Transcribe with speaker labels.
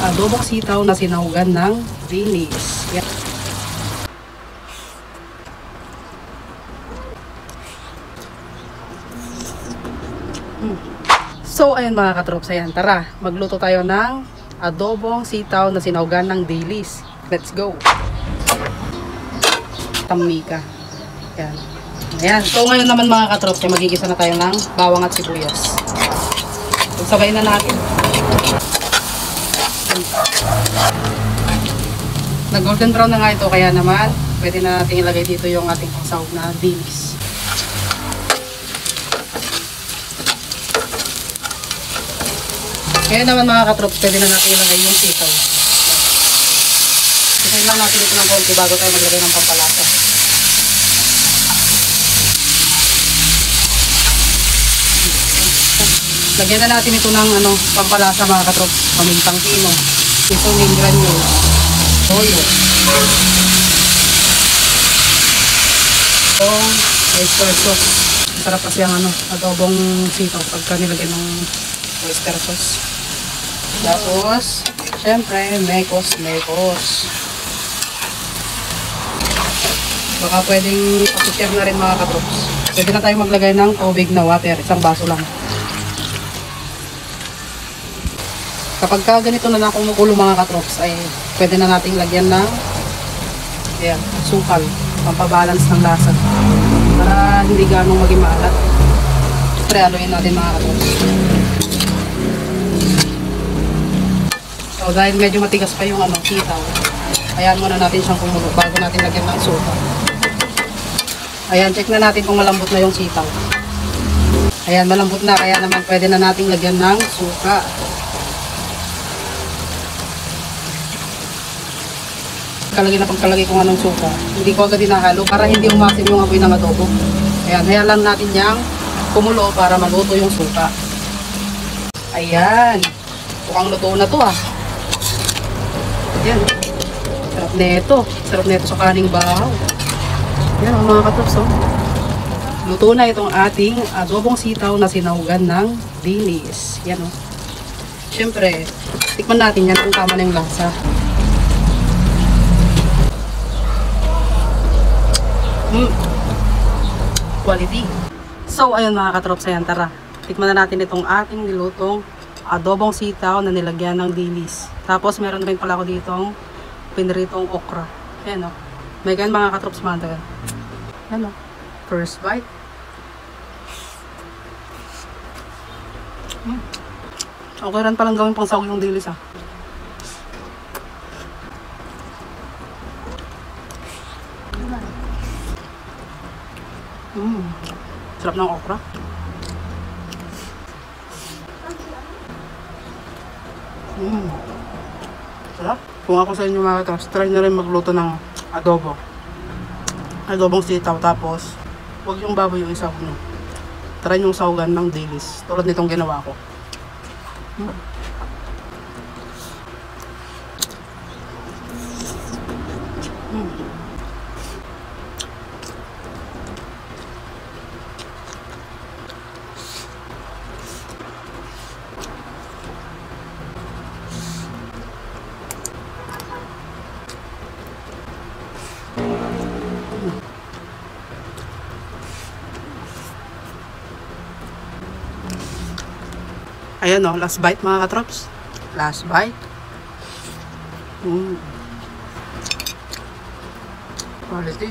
Speaker 1: adobong sitaw na sinahugan ng dilis. Yan. So, ayun mga katrops, ayan, tara, magluto tayo ng adobong sitaw na sinahugan ng dilis. Let's go! Tamika. Ayan. Ayan. So, ngayon naman mga katrops, magigisa na tayo ng bawang at sibuyas. Sabayin na natin. Nag-golden brown na nga ito, kaya naman, pwede na natin ilagay dito yung ating pangsahog na dilis. Ngayon naman mga katrops, pwede na natin ilagay yung sitaw. Isayin lang natin ito ng konti bago tayo maglagay ng pampalasa. Lagyan na natin ito ng pampalasa mga katrops. Pamintang pino, seasoning granules, toyo, itong oyster sauce. Sarap kasi ang adobong sitaw pagka nilagyan ng oyster sauce. Tapos, syempre, mekos. Baka pwedeng pasusyar na rin mga katrops. Pwede na tayo maglagay ng tubig na water. Isang baso lang. Kapag ganito na kumukulo mga katrops, ay pwede na nating lagyan ng sukal. Pampabalance ng lasa. Para hindi ganong maging maalat. Siyempre, haluin natin mga katrops. So, dahil medyo matigas pa yung sitaw, ayan muna natin siyang kumulo bago natin lagyan ng suka. Ayan, check na natin kung malambot na yung sitaw. Ayan, malambot na, kaya naman pwede na natin lagyan ng suka. Pagkalagay kung anong suka, hindi ko agad hinahalo para hindi umasim yung apoy ng adobo. Ayan, hayaan lang natin niyang kumulo para maluto yung suka. Ayan, mukhang luto na to ah. Yan. Sarap neto sa kaning bahaw. Yan ang mga katrops. Luto na itong ating adobong sitaw na sinahugan ng dilis. Yan o. Siyempre, tikman natin yan kung tama na yung lasa. Quality. So, ayun mga katrops, ayan, tara. Tikman na natin itong ating nilutong adobong sitaw na nilagyan ng dilis. Tapos meron rin pala ako ditong pinritong okra. Ayan o. May ganyan mga katrops mga. Ayan o. First bite. Okay rin palang gawin pang sahog yung dilis ah. Sarap ng okra. Sarap. Kung ako sa inyo mga katrops, try na rin magluto ng adobong sitaw, tapos huwag yung baboy yung isahog nyo. Try yung sahugan ng dilis tulad nitong ginawa ko. Ayan o, last bite mga katrops. Last bite. Quality.